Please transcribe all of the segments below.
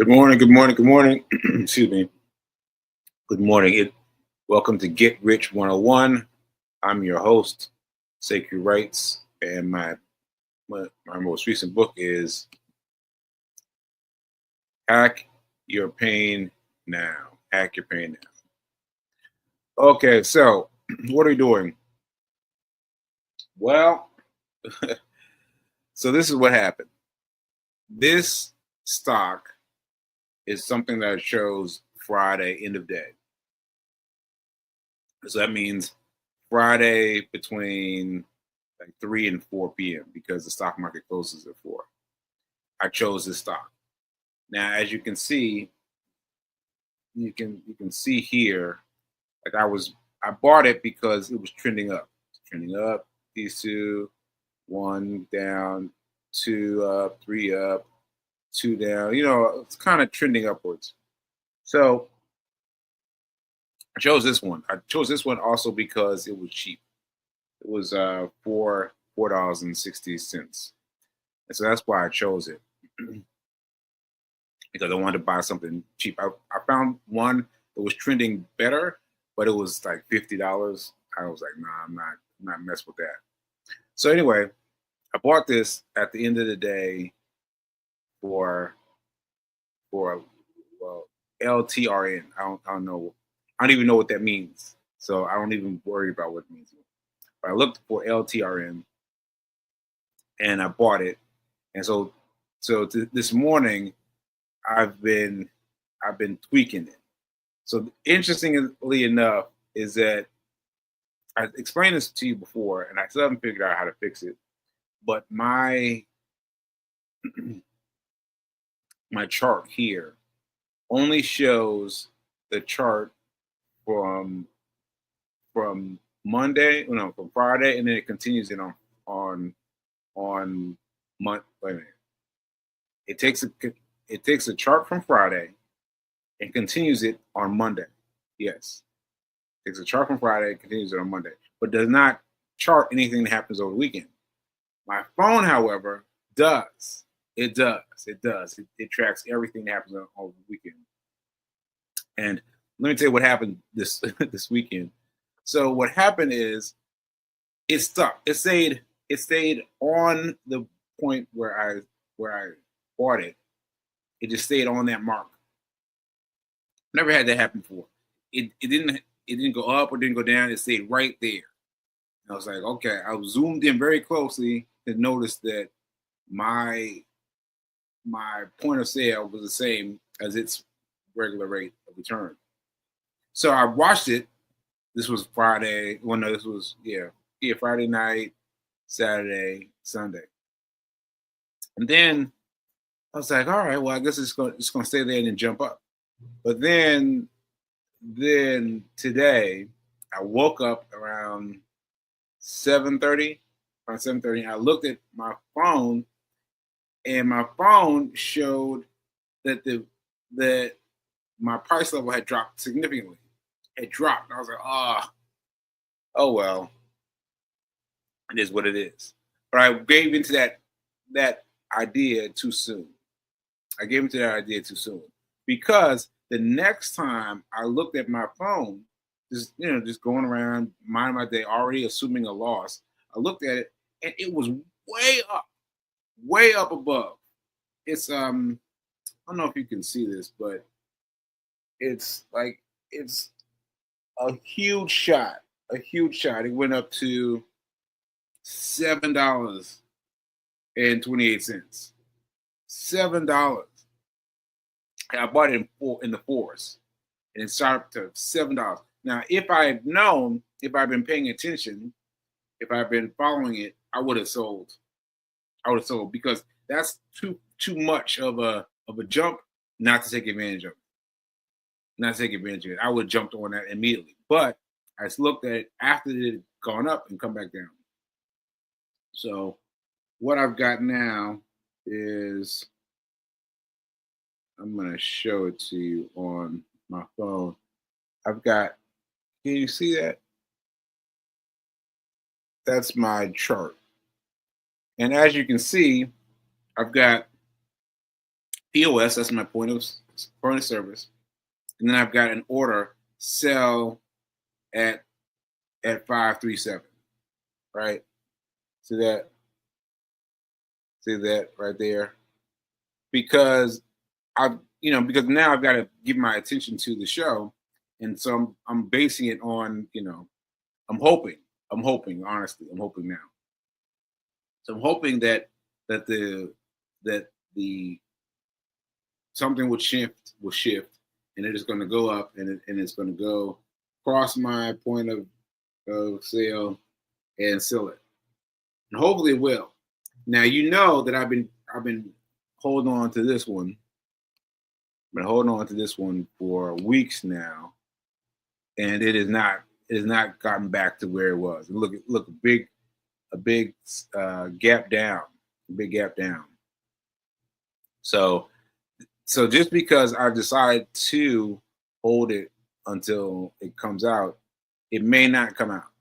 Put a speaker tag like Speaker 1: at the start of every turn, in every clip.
Speaker 1: Good morning, good morning, good morning. Excuse me. Good morning. Welcome to Get Rich 101. I'm your host, Sekou Writes, and my most recent book is Hack Your Pain Now. Hack Your Pain Now. Okay, so what are we doing? Well, so this is what happened. This stock is something that shows Friday, end of day. So that means Friday between like 3 and 4 p.m. because the stock market closes at 4. I chose this stock. Now, as you can see, you can see here, like I bought it because it was trending up. Trending up, these two, one down, two up, three up, two down. It's kind of trending upwards. So I chose this one. I chose this one also because it was cheap. It was $4.60. And so that's why I chose it. Because I wanted to buy something cheap. I found one that was trending better, but it was like $50. I was like, nah, I'm not mess with that. So anyway, I bought this at the end of the day for well LTRN. I don't know. I don't even know what that means. So I don't even worry about what it means. But I looked for LTRN and I bought it. And this morning I've been tweaking it. So interestingly enough is that I explained this to you before, and I still haven't figured out how to fix it. But my my chart here only shows the chart from Monday, no, from Friday, and then it continues it on month. Wait a minute. It takes a chart from Friday and continues it on Monday. Yes, takes a chart from Friday and continues it on Monday, but does not chart anything that happens over the weekend. My phone, however, does. It does. It does. It tracks everything that happens over the weekend. And let me tell you what happened this this weekend. So what happened is it stuck. It stayed on the point where I bought it. It just stayed on that mark. Never had that happen before. It didn't go up or didn't go down. It stayed right there. I was like, okay. I zoomed in very closely to notice that my point of sale was the same as its regular rate of return. So I watched it. This was Friday. Well, no, this was Friday night, Saturday, Sunday, and then I was like, all right, well, I guess it's gonna stay there and then jump up. But then today, I woke up around 7:30. Around 7:30, I looked at my phone, and my phone showed that that my price level had dropped significantly. It dropped. And I was like, oh well, it is what it is. But I gave into that idea too soon. I gave into that idea too soon because the next time I looked at my phone, just going around minding my day, already assuming a loss, I looked at it and it was way up above. It's I don't know if you can see this, but it's a huge shot. A huge shot. It went up to $7.28. $7. I bought it in the fours, and it started to $7. Now, if I've been paying attention, if I've been following it, I would have sold. I would have sold because that's too much of a jump not to take advantage of it. Not to take advantage of it. I would have jumped on that immediately. But I just looked at it after it had gone up and come back down. So what I've got now is I'm going to show it to you on my phone. I've got, can you see that? That's my chart. And as you can see, I've got POS, that's my point of service. And then I've got an order sell at 537. Right? See that? See that right there? Because because now I've got to give my attention to the show. And so I'm basing it on, I'm hoping, honestly, I'm hoping now. So I'm hoping that the that the something will shift, and it is going to go up, and it's going to go across my point of sale and sell it, and hopefully it will. Now that I've been holding on to this one. I've been holding on to this one for weeks now, and it has not gotten back to where it was. Look, a big gap down, So just because I've decided to hold it until it comes out, it may not come out.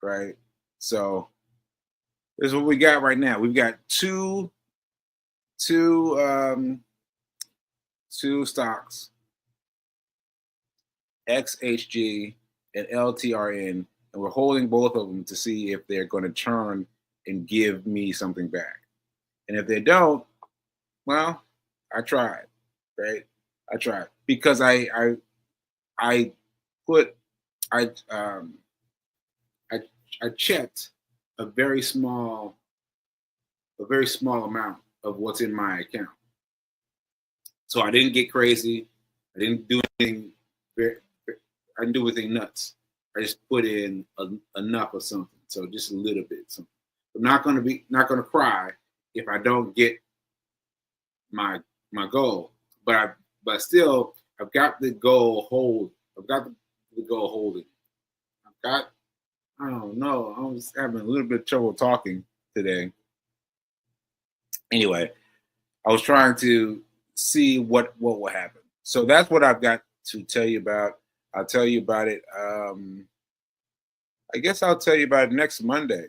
Speaker 1: Right? So this is what we got right now. We've got two stocks, XHG and LTRN, and we're holding both of them to see if they're going to turn and give me something back. And if they don't, well, I tried, right? I tried because I checked a very small amount of what's in my account. So I didn't get crazy. I didn't do anything. I didn't do anything nuts. I just put in enough of something. So just a little bit. Something. I'm not going to cry if I don't get my goal. But still, I've got the goal hold. I've got the goal holding. I don't know. I was having a little bit of trouble talking today. Anyway, I was trying to see what will happen. So that's what I've got to tell you about. I'll tell you about it. I guess I'll tell you about it next Monday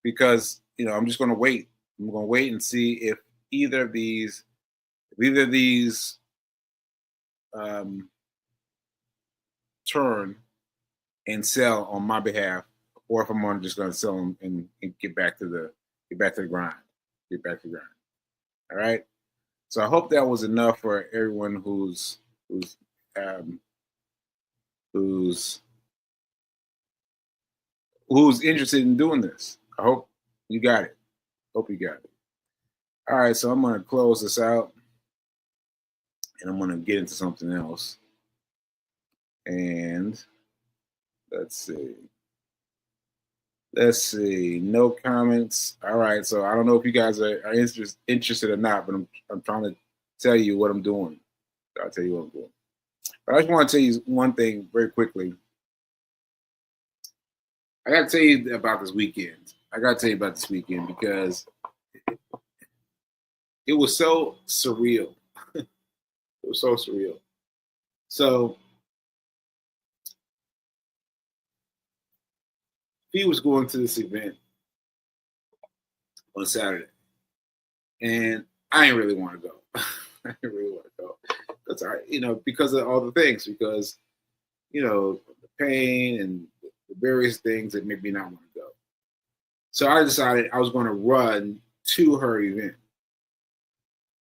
Speaker 1: because I'm just going to wait. I'm going to wait and see if either of these turn and sell on my behalf, or if I'm just going to sell them and get back to the grind. All right. So I hope that was enough for everyone who's interested in doing this. I hope you got it. All right, so I'm going to close this out, and I'm going to get into something else. And let's see. No comments. All right, so I don't know if you guys are interested or not, but I'm trying to tell you what I'm doing. I'll tell you what I'm doing. But I just want to tell you one thing very quickly. I got to tell you about this weekend. Because it was so surreal. It was so surreal. So he was going to this event on Saturday, and I didn't really want to go. Because of all the things, because the pain and the various things that made me not want to go. So I decided I was going to run to her event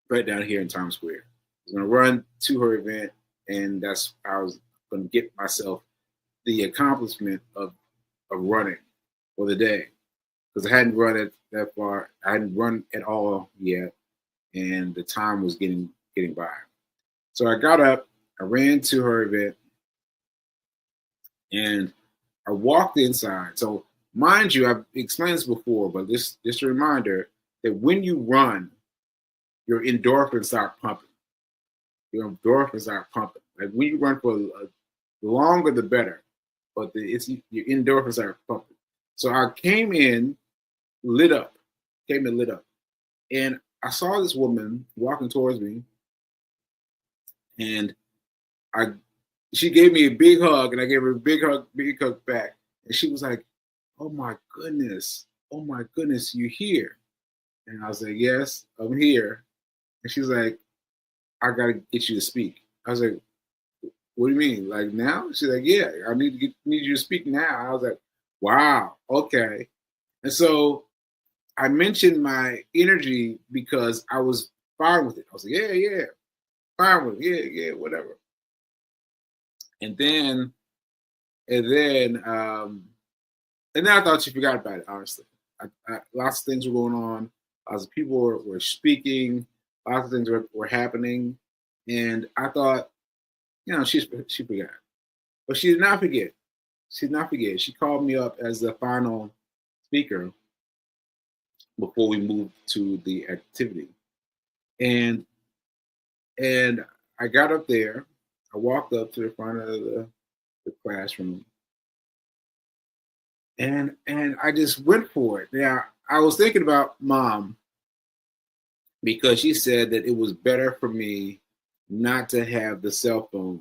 Speaker 1: right down here in Times Square. I was going to run to her event, and that's how I was going to get myself the accomplishment of running for the day, because I hadn't run it that far. I hadn't run at all yet, and the time was getting by. So I got up, I ran to her event, and I walked inside. So mind you, I've explained this before, but just a reminder that when you run, your endorphins start pumping. Like when you run for the longer, the better. But your endorphins are pumping. So I came in lit up, and I saw this woman walking towards me, and she gave me a big hug, and I gave her a big hug back, and she was like, "Oh my goodness, you're here." And I was like, yes, I'm here. And she's like, I gotta get you to speak. I was like, what do you mean? Like now? She's like, yeah, I need you to speak now. I was like, wow, okay. And so I mentioned my energy because I was fine with it. I was like, yeah, fine with it, yeah, whatever. And then and then and then I thought she forgot about it. Honestly, lots of things were going on. Lots of people were speaking. Lots of things were happening, and I thought, she forgot, but she did not forget. She did not forget. She called me up as the final speaker before we moved to the activity, and and I got up there. I walked up to the front of the classroom, and I just went for it. Now I was thinking about mom because she said that it was better for me not to have the cell phone,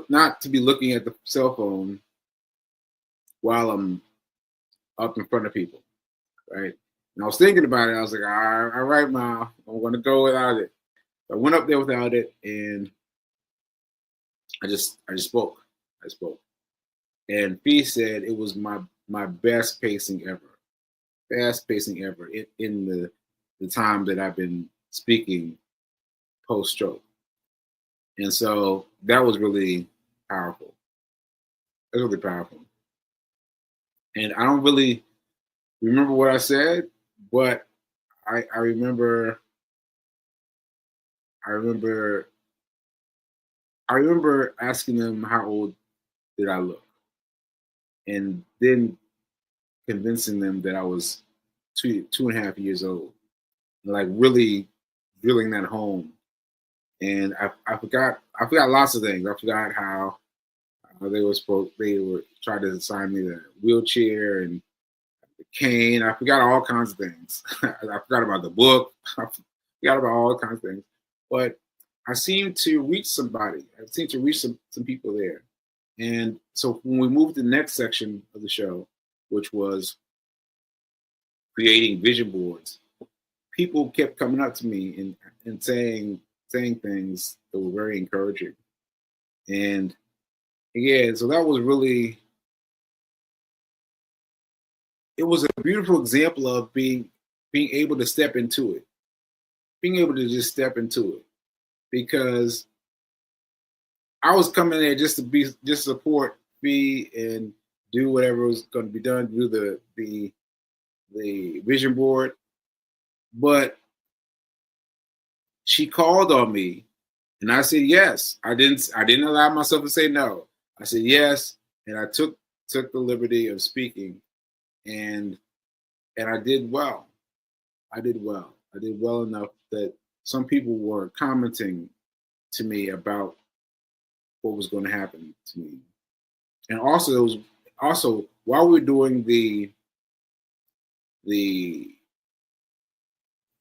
Speaker 1: not to be looking at the cell phone while I'm up in front of people, right? And I was thinking about it. I was like, all right, mom, I'm going to go without it. I went up there without it, and I just spoke. I spoke, and Fee said it was my best pacing ever, best pacing ever in the time that I've been speaking post stroke. And so that was really powerful. It was really powerful. And I don't really remember what I said, but I remember I remember I remember asking them how old did I look, and then convincing them that I was 2.5 years old. Like really drilling that home. And I forgot lots of things. I forgot how they were trying to assign me the wheelchair and the cane. I forgot all kinds of things. I forgot about the book. I forgot about all kinds of things. But I seemed to reach somebody. I seemed to reach some people there. And so when we moved to the next section of the show, which was creating vision boards, people kept coming up to me and saying things that were very encouraging. And yeah, so that was really, it was a beautiful example of being able to step into it, being able to just step into it, because I was coming there just support me and do whatever was going to be done, do the vision board. But she called on me, and I said yes. I didn't allow myself to say no. I said yes, and I took the liberty of speaking, and I did well. I did well. I did well enough that some people were commenting to me about what was going to happen to me. And also, it was also while we were doing the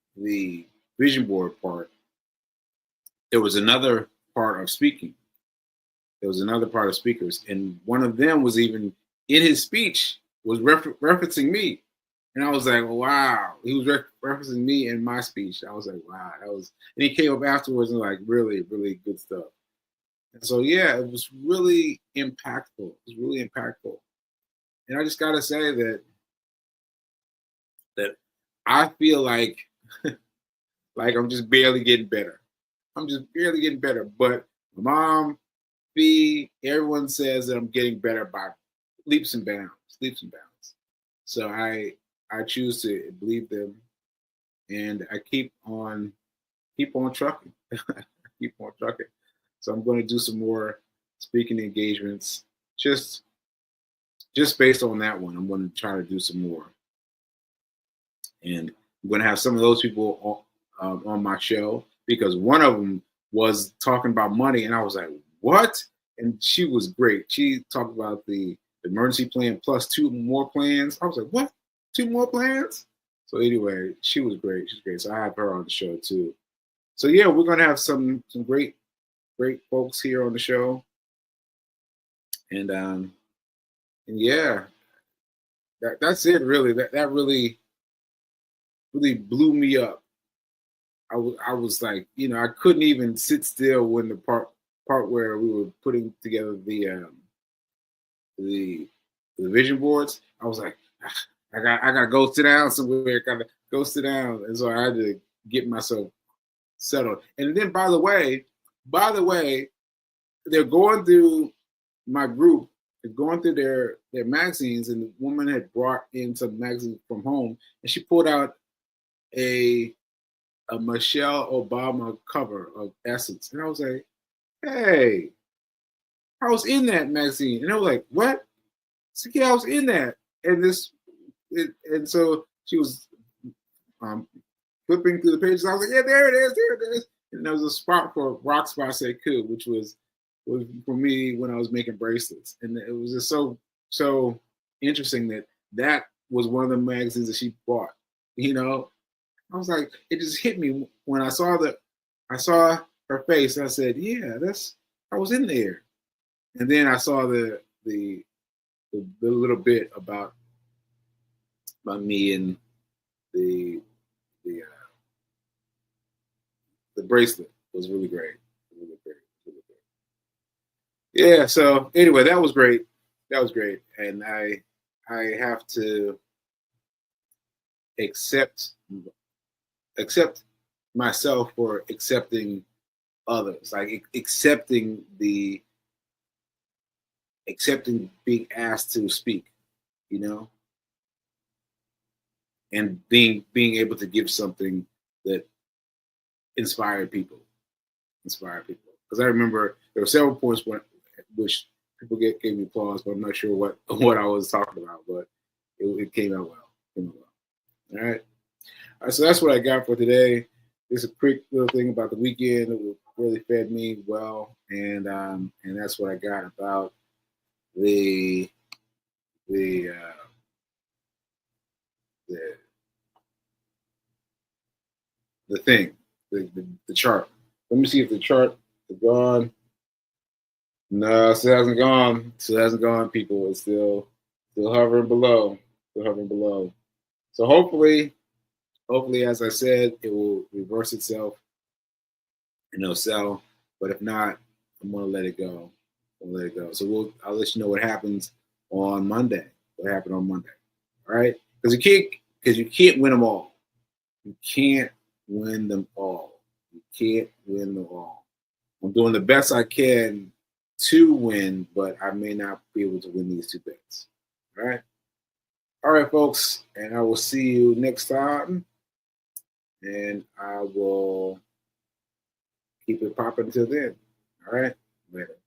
Speaker 1: the vision board part, there was another part of speaking. There was another part of speakers, and one of them was even in his speech was referencing me, and I was like, wow, he was referencing me in my speech. I was like, wow, that was. And he came up afterwards and like really, really good stuff. And so yeah, it was really impactful. It was really impactful, and I just gotta say that I feel like I'm just barely getting better. I'm just barely getting better, but my mom, B, everyone says that I'm getting better by leaps and bounds, leaps and bounds. So I choose to believe them, and I keep on trucking, keep on trucking. So I'm going to do some more speaking engagements, just just based on that one. I'm going to try to do some more, and I'm going to have some of those people on my show because one of them was talking about money, and I was like, what? And she was great. She talked about the emergency plan plus two more plans. I was like, what? Two more plans? So anyway, she was great. She's great. So I have her on the show too. So yeah, we're gonna have some great folks here on the show, and yeah, that's it really. That really really blew me up. I was like, I couldn't even sit still when the part where we were putting together the vision boards. I was like, I gotta go sit down somewhere. Gotta go sit down, and so I had to get myself settled. And then, by the way, they're going through my group. They're going through their magazines, and the woman had brought in some magazines from home, and she pulled out a Michelle Obama cover of Essence, and I was like, hey, I was in that magazine, and I was like, what? So yeah, I was in that, and so she was flipping through the pages. I was like, yeah, there it is. And there was a spot for Rock Spot Sekou, which was for me when I was making bracelets, and it was just so interesting that was one of the magazines that she bought. I was like, it just hit me when I saw her face. I said, yeah, I was in there, and then I saw the little bit about me and the bracelet was really great. Really great. Really great. Yeah. So anyway, that was great. And I have to accept myself for accepting others, like accepting being asked to speak, and being able to give something that inspired people. Because I remember there were several points which people gave me applause, but I'm not sure what I was talking about, but it came out well. All right. So that's what I got for today. Just a quick little thing about the weekend. It really fed me well, and that's what I got about the thing, the chart. Let me see if the chart is gone. No, it still hasn't gone. Still hasn't gone, people. It's still hovering below. So hopefully, as I said, it will reverse itself and it'll sell. But if not, I'm gonna let it go. So I'll let you know what happens on Monday. What happened on Monday? All right? Because you can't win them all. You can't win them all. I'm doing the best I can to win, but I may not be able to win these two bets. All right, folks, and I will see you next time. And I will keep it popping until then. All right, later.